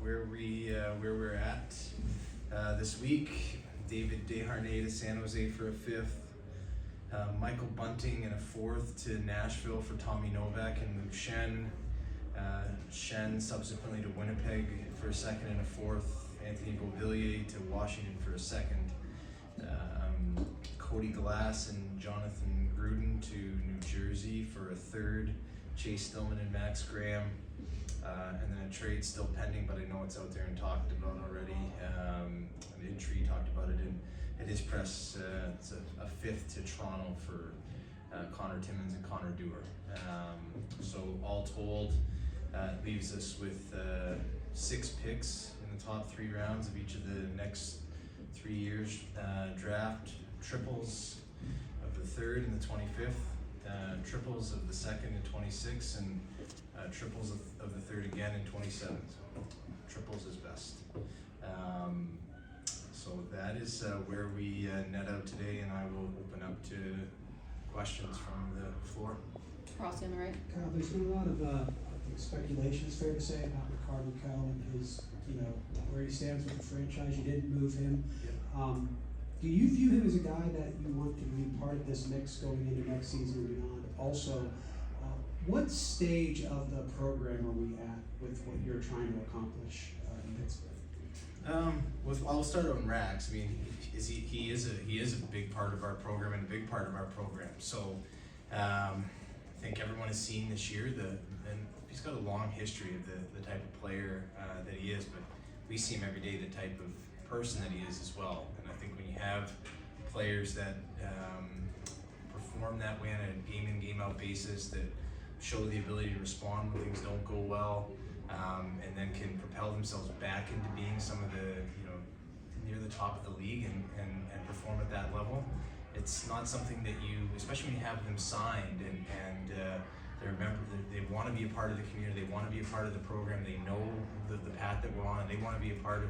where we're at this week. David Desharnais to San Jose for a 5th. Michael Bunting in a 4th to Nashville for Tommy Novak and Luke Shen. Shen subsequently to Winnipeg for a 2nd and a 4th. Anthony Beauvillier to Washington for a 2nd. Cody Glass and Jonathan Gruden to New Jersey for a 3rd. Chase Stillman and Max Graham. And then a trade still pending, but I know it's out there and talked about already. Tree talked about it at his press. It's a 5th to Toronto for Connor Timmins and Connor Dewar. So all told, leaves us with 6 picks in the top 3 rounds of each of the next 3 years. Draft triples of the 3rd and the 25th, triples of the 2nd and 26th, and triples of the 3rd again in 27. So triples is best. So that is where we net out today, and I will open up to questions from the floor. Rossi on the right. Kyle, there's been a lot of speculation, it's fair to say, about Rickard Rakell and his, where he stands with the franchise. You didn't move him. Yep. Do you view him as a guy that you want to be part of this mix going into next season and beyond? Also, what stage of the program are we at with what you're trying to accomplish in Pittsburgh? I'll start on Rax. I mean, he is a big part of our program and a big part of our program. So I think everyone has seen this year and he's got a long history of the type of player that he is, but we see him every day, the type of person that he is as well. And I think when you have players that perform that way on a game in, game out basis, that show the ability to respond when things don't go well, and then can propel themselves back into being some of the, near the top of the league and perform at that level. It's not something that you, especially when you have them signed and they want to be a part of the community, they want to be a part of the program, they know the path that we're on, and they want to be a part of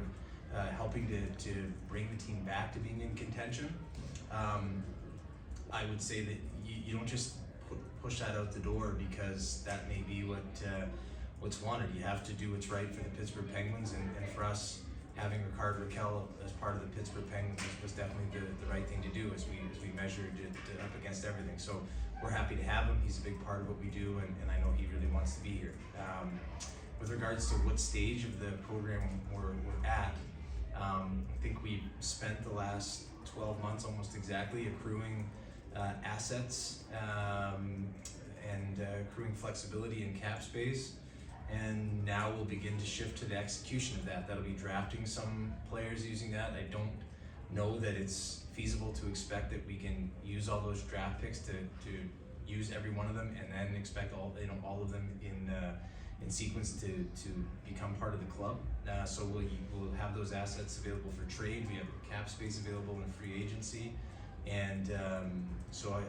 helping to bring the team back to being in contention. I would say that you don't just push that out the door because that may be what's wanted. You have to do what's right for the Pittsburgh Penguins, and for us, having Rickard Rakell as part of the Pittsburgh Penguins was definitely the right thing to do as we measured it up against everything. So we're happy to have him. He's a big part of what we do, and I know he really wants to be here. With regards to what stage of the program we're at, I think we've spent the last 12 months almost exactly accruing assets and accruing flexibility in cap space. And now we'll begin to shift to the execution of that. That'll be drafting some players using that. I don't know that it's feasible to expect that we can use all those draft picks to use every one of them and then expect all of them in sequence to become part of the club. So we'll have those assets available for trade. We have cap space available in free agency, and so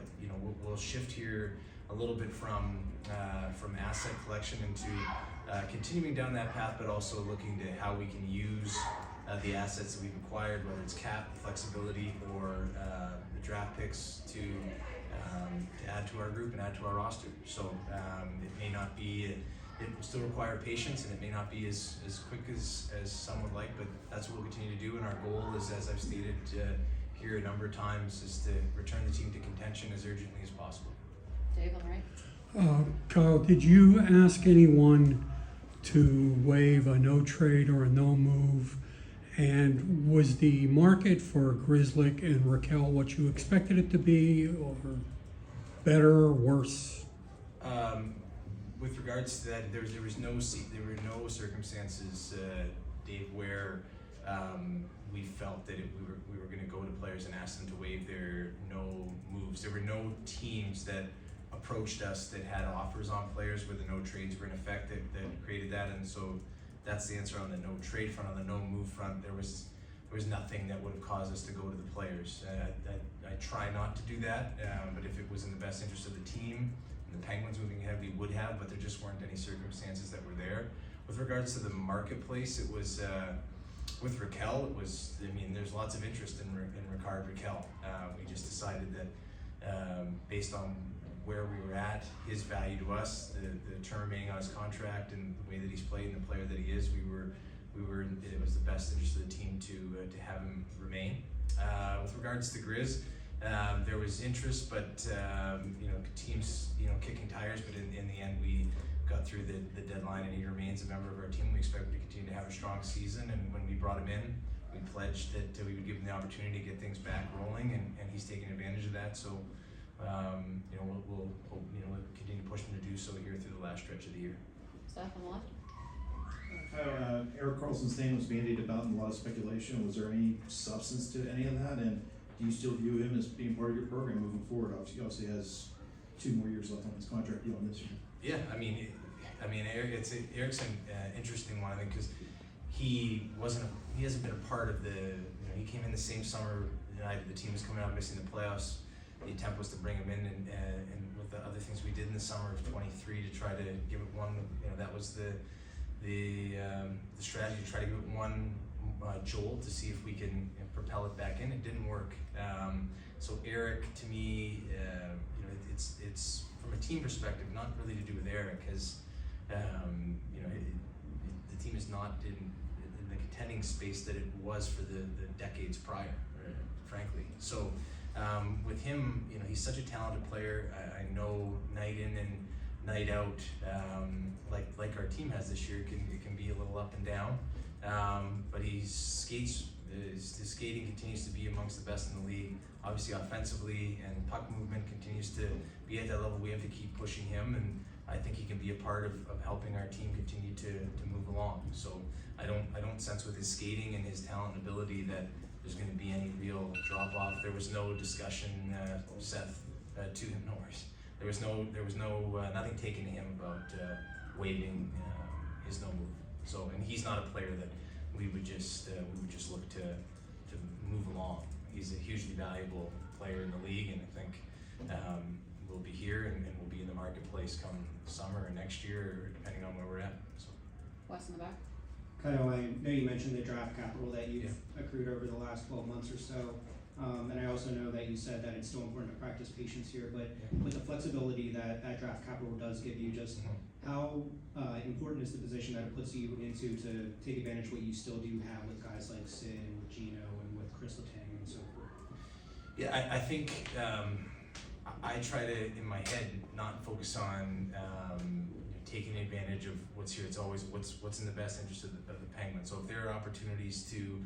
we'll shift here a little bit from asset collection into continuing down that path, but also looking to how we can use the assets that we've acquired, whether it's cap flexibility or the draft picks to add to our group and add to our roster. So it may not be, it will still require patience, and it may not be as quick as some would like, but that's what we'll continue to do. And our goal is, as I've stated here a number of times, is to return the team to contention as urgently as possible. Dave on the right. Kyle, did you ask anyone to waive a no trade or a no move? And was the market for Grzelcyk and Rakell what you expected it to be, or better or worse? With regards to that, there were no circumstances, Dave, where we felt that we were going to go to players and ask them to waive their no moves. There were no teams that approached us that had offers on players where the no trades were in effect that created that, and so that's the answer on the no trade front. On the no move front, there was nothing that would have caused us to go to the players. I try not to do that, but if it was in the best interest of the team and the Penguins moving ahead, we would have, but there just weren't any circumstances that were there. With regards to the marketplace, it was with Rakell, there's lots of interest in Rickard Rakell. We just decided that based on where we were at, his value to us, the term remaining on his contract, and the way that he's played and the player that he is, it was the best interest of the team to have him remain. With regards to Grizz, there was interest, but teams kicking tires. But in the end, we got through the deadline, and he remains a member of our team. We expect him to continue to have a strong season. And when we brought him in, we pledged that we would give him the opportunity to get things back rolling, and he's taking advantage of that. So we'll continue to push him to do so here through the last stretch of the year. Steph on the left. Eric Carlson's name was bandied about in a lot of speculation. Was there any substance to any of that? And do you still view him as being part of your program moving forward? Obviously, he has 2 more years left on his contract beyond this year. Yeah, Eric's an interesting one, I think, because he hasn't been a part of he came in the same summer. The team was coming out missing the playoffs. The attempt was to bring him in, and with the other things we did in the summer of 23 to try to give it one. That was the strategy, to try to give it one jolt to see if we can propel it back in. It didn't work. So Eric, to me, it's from a team perspective, not really to do with Eric, because the team is not in the contending space that it was for the decades prior, frankly. So with him, he's such a talented player. I know night in and night out, like our team has this year, it can be a little up and down. But his skating continues to be amongst the best in the league. Obviously, offensively, and puck movement continues to be at that level. We have to keep pushing him, and I think he can be a part of helping our team continue to move along. So I don't sense with his skating and his talent and ability that there's going to be any real drop off. There was no discussion, Seth, to him, no worries. There was nothing taken to him about waiving his no move. So, and he's not a player that we would just look to move along. He's a hugely valuable player in the league, and I think we'll be here and we'll be in the marketplace come summer or next year, depending on where we're at. So. Wes in the back. Kyle, I know you mentioned the draft capital that you've accrued over the last 12 months or so. And I also know that you said that it's still important to practice patience here, but with the flexibility that draft capital does give you, just how important is the position that it puts you into to take advantage of what you still do have with guys like Sid and with Gino and with Chris Letang and so forth? Yeah, I think I try to, in my head, not focus on taking advantage of what's here. It's always what's in the best interest of the Penguins. So if there are opportunities to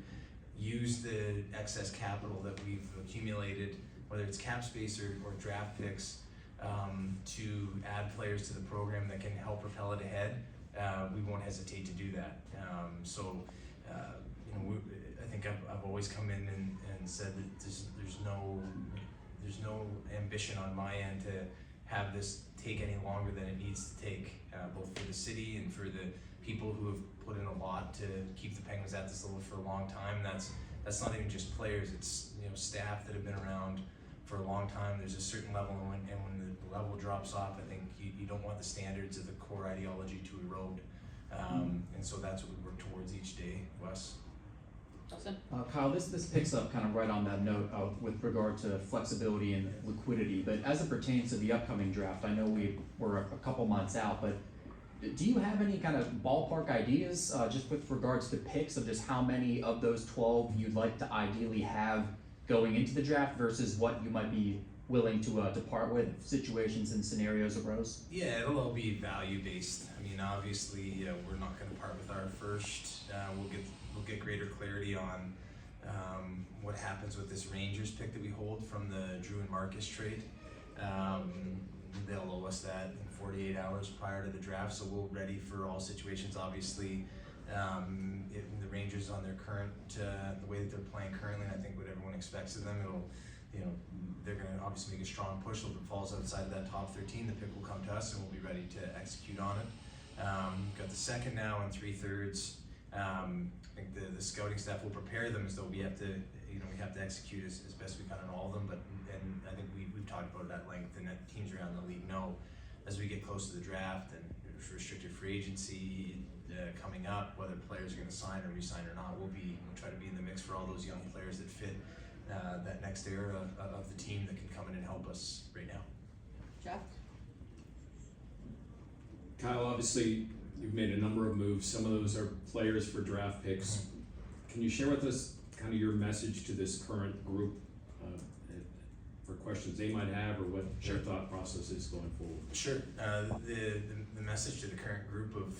use the excess capital that we've accumulated, whether it's cap space or draft picks, to add players to the program that can help propel it ahead, we won't hesitate to do that. I think I've always come in and said that there's no ambition on my end to have this take any longer than it needs to take, both for the city and for the people who have put in a lot to keep the Penguins at this level for a long time. That's not even just players, it's staff that have been around for a long time. There's a certain level, and when the level drops off, I think you don't want the standards of the core ideology to erode. And so that's what we work towards each day, Wes. Justin. Kyle, this picks up kind of right on that note with regard to flexibility and liquidity, but as it pertains to the upcoming draft, I know we're a couple months out, but do you have any kind of ballpark ideas just with regards to picks of just how many of those 12 you'd like to ideally have going into the draft versus what you might be willing to part with if situations and scenarios arose? Yeah, it'll all be value based. I mean, obviously, we're not going to part with our first. We'll get greater clarity on what happens with this Rangers pick that we hold from the Drew and Marcus trade. They'll owe us that in 48 hours prior to the draft, so we're ready for all situations. Obviously, the Rangers on their current, the way that they're playing currently, and I think what everyone expects of them, they're going to obviously make a strong push. So if it falls outside of that top 13, the pick will come to us, and we'll be ready to execute on it. We've got the second now and 3/3. I think the scouting staff will prepare them as though we have to execute as best we can on all of them. And I think we've talked about it at length, and that teams around the league know as we get close to the draft and restricted free agency coming up, whether players are going to sign or re-sign or not, we'll try to be in the mix for all those young players that fit that next era of the team that can come in and help us right now. Jeff? Kyle, obviously, you've made a number of moves. Some of those are players for draft picks. Can you share with us kind of your message to this current group for questions they might have, or what Sure. their thought process is going forward? Sure. The message to the current group of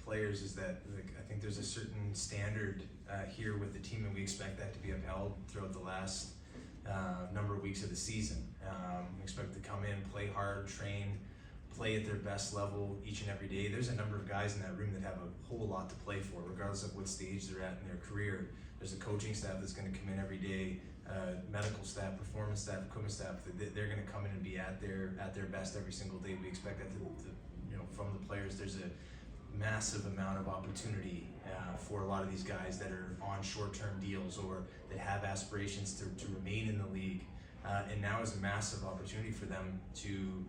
players is that, like, I think there's a certain standard here with the team, and we expect that to be upheld throughout the last number of weeks of the season. We expect to come in, play hard, train, play at their best level each and every day. There's a number of guys in that room that have a whole lot to play for, regardless of what stage they're at in their career. There's a coaching staff that's going to come in every day, medical staff, performance staff, equipment staff. They're going to come in and be at their best every single day. We expect that from the players. There's a massive amount of opportunity for a lot of these guys that are on short-term deals or that have aspirations to remain in the league. And now is a massive opportunity for them to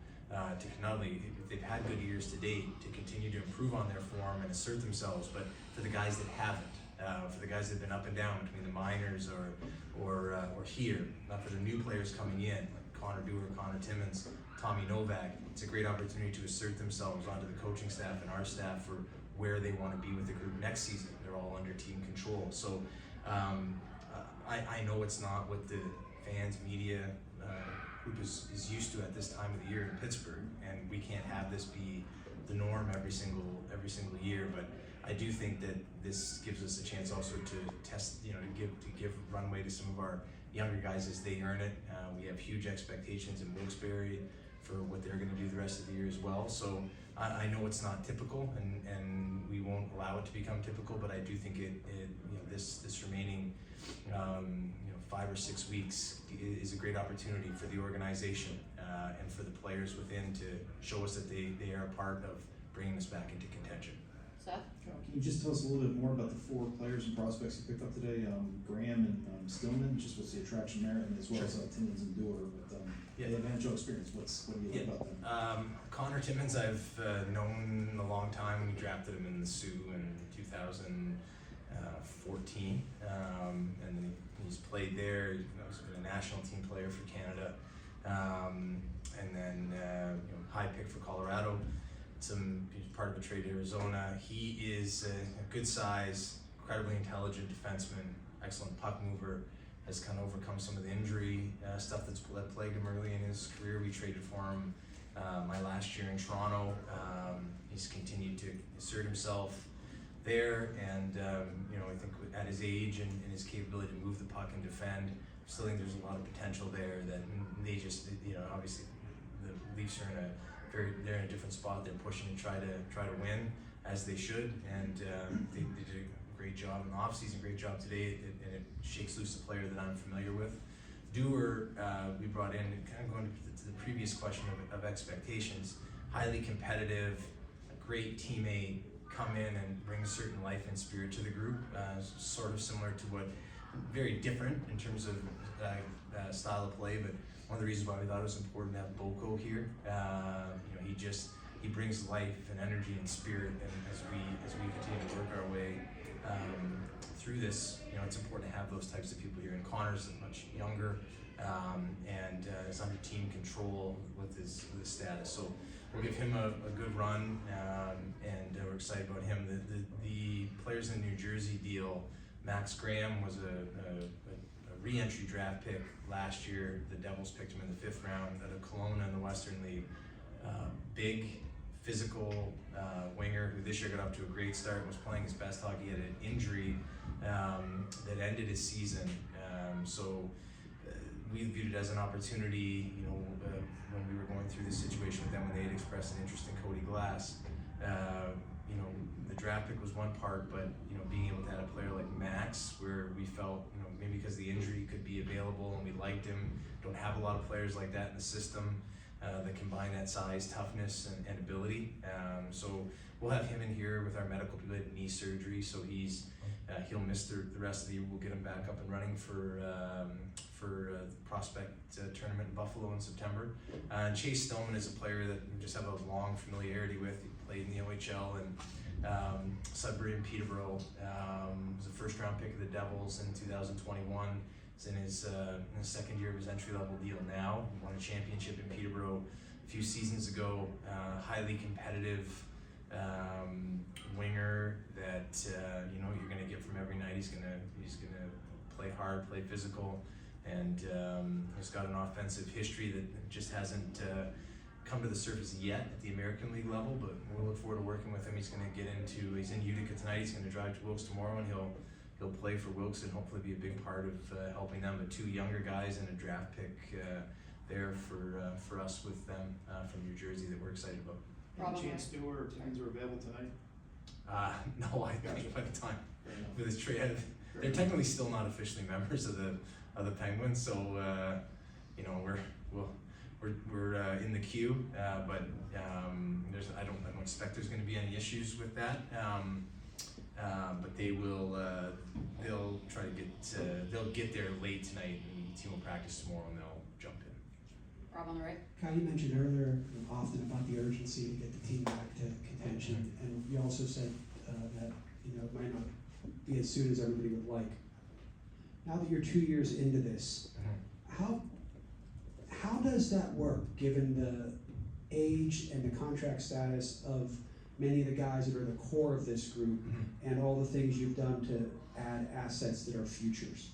not only, if they've had good years to date, to continue to improve on their form and assert themselves, but for the guys that haven't, for the guys that have been up and down between the minors or here, for the new players coming in, like Connor Dewar, Connor Timmins, Tommy Novak, it's a great opportunity to assert themselves onto the coaching staff and our staff for where they want to be with the group next season. They're all under team control. So I know it's not what the fans, media, group is used to at this time of the year in Pittsburgh, and we can't have this be the norm every single year. But I do think that this gives us a chance also to test, to give runway to some of our younger guys as they earn it. We have huge expectations in Wilkes-Barre for what they're going to do the rest of the year as well. So I know it's not typical, and we won't allow it to become typical. But I do think this remaining 5 or 6 weeks is a great opportunity for the organization and for the players within to show us that they are a part of bringing us back into contention. Seth? Can you just tell us a little bit more about the 4 players and prospects you picked up today? Graham and Stillman, just what's the attraction there, and as well Sure. as Timmins and Dewar. But Yeah. they have NHL experience. What do you like about them? Connor Timmins I've known a long time. We drafted him in the Sioux in 2014, and then he's played there. He's been a national team player for Canada, and then high pick for Colorado. He's part of a trade to Arizona. He is a good size, incredibly intelligent defenseman, excellent puck mover. Has kind of overcome some of the injury stuff that plagued him early in his career. We traded for him my last year in Toronto. He's continued to assert himself there, and I think at his age and his capability to move the puck and defend, I still think there's a lot of potential there. That they just, obviously the Leafs are they're in a different spot. They're pushing to try to win, as they should, and they did a great job in the offseason, great job today, and it shakes loose a player that I'm familiar with. Dewar, we brought in, kind of going to the previous question of expectations, highly competitive, a great teammate, come in and bring a certain life and spirit to the group, sort of similar to what, very different in terms of style of play, but one of the reasons why we thought it was important to have Boko here. He brings life and energy and spirit, and as we continue to work our way through this, it's important to have those types of people here. And Connor's much younger and is under team control with his status. So we'll give him a good run, and we're excited about him. The players in the New Jersey deal, Max Graham was a re-entry draft pick last year. The Devils picked him in the 5th round out of Kelowna in the Western League. Big, physical winger who this year got off to a great start, was playing his best hockey. He had an injury that ended his season. So we viewed it as an opportunity, when we were going through this situation with them, when they had expressed an interest in Cody Glass. The draft pick was one part, but being able to have a player like Max, where we felt, maybe because the injury could be available and we liked him, don't have a lot of players like that in the system that combine that size, toughness, and ability. So we'll have him in here with our medical people. He had knee surgery, so he'll miss the rest of the year. We'll get him back up and running for the prospect tournament in Buffalo in September. And Chase Stillman is a player that we just have a long familiarity with. He played in the OHL and Sudbury and Peterborough. Was a 1st-round pick of the Devils in 2021. He's in his 2nd year of his entry-level deal now. He won a championship in Peterborough a few seasons ago, highly competitive winger that you know you're gonna get from every night. He's gonna play hard, play physical, and he's got an offensive history that just hasn't come to the surface yet at the American League level. But we'll look forward to working with him. He's in Utica tonight. He's gonna drive to Wilkes tomorrow, and he'll play for Wilkes and hopefully be a big part of helping them. But two younger guys and a draft pick there for us with them from New Jersey that we're excited about. Rob, Any chance Stewart or Timmins are available tonight? No, I think by the time with his trade, they're technically still not officially members of the Penguins, so you know we're in the queue, but I don't expect there's going to be any issues with that. But they'll try to they'll get there late tonight, and the team will practice tomorrow, and they'll jump in. Rob on the right. Kyle, you mentioned earlier often about the urgency to get the team back to contention, and you also said that it might not be as soon as everybody would like. Now that you're 2 years into this, how does that work, given the age and the contract status of many of the guys that are the core of this group, and all the things you've done to add assets that are futures?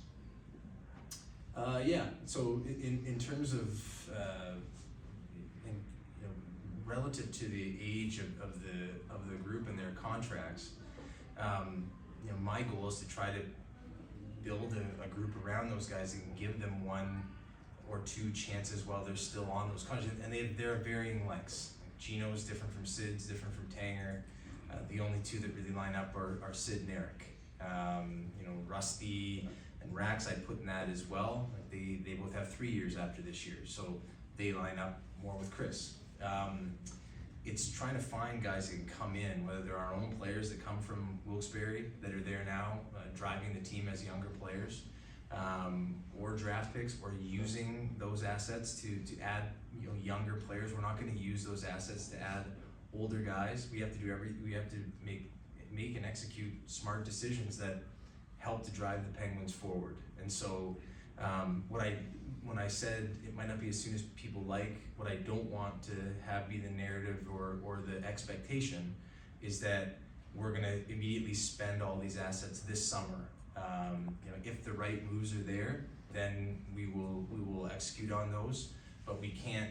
Yeah. So in terms of relative to the age of the group and their contracts, my goal is to try to build a group around those guys and give them one or two chances while they're still on those contracts, and they're varying lengths. Gino's different from Sid's, different from Tanger. The only two that really line up are Sid and Eric. Rusty and Rax I put in that as well. They both have 3 years after this year, so they line up more with Chris. It's trying to find guys that can come in, whether they're our own players that come from Wilkes-Barre that are there now, driving the team as younger players, or draft picks, or using those assets to add younger players. We're not going to use those assets to add older guys. We have to make and execute smart decisions that help to drive the Penguins forward. And so when I said it might not be as soon as people like, what I don't want to have be the narrative or the expectation is that we're going to immediately spend all these assets this summer. If the right moves are there, then we will execute on those. But we can't,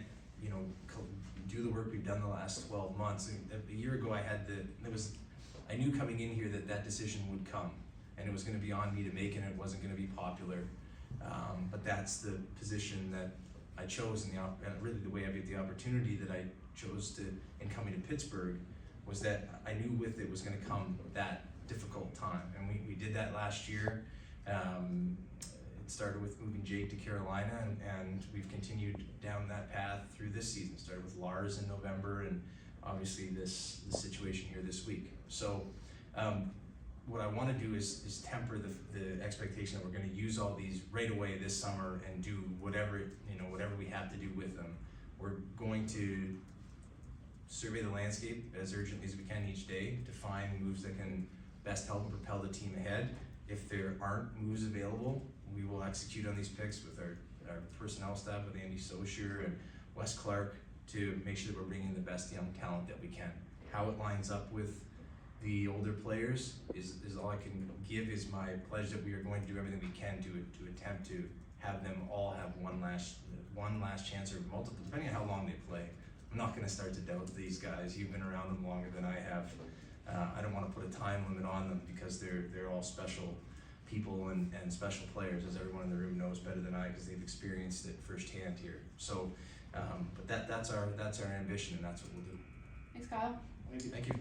do the work we've done the last 12 months. A year ago, I knew coming in here that decision would come, and it was going to be on me to make, and it wasn't going to be popular. But that's the position that I chose, and really the way I get the opportunity that I chose to in coming to Pittsburgh was that I knew with it was going to come that difficult time, and we did that last year. It started with moving Jake to Carolina, and we've continued down that path through this season. Started with Lars in November, and obviously this situation here this week. So what I want to do is temper the expectation that we're going to use all these right away this summer and do whatever we have to do with them. We're going to survey the landscape as urgently as we can each day to find moves that can best help and propel the team ahead. If there aren't moves available, we will execute on these picks with our personnel staff, with Andy Sochier and Wes Clark, to make sure that we're bringing the best young talent that we can. How it lines up with the older players is all I can give. Is my pledge that we are going to do everything we can to attempt to have them all have one last chance, or multiple, depending on how long they play. I'm not going to start to doubt these guys. You've been around them longer than I have. I don't want to put a time limit on them because they're all special people and special players, as everyone in the room knows better than I, because they've experienced it firsthand here. So, but that's our ambition, and that's what we'll do. Thanks, Kyle. Thank you. Thank you.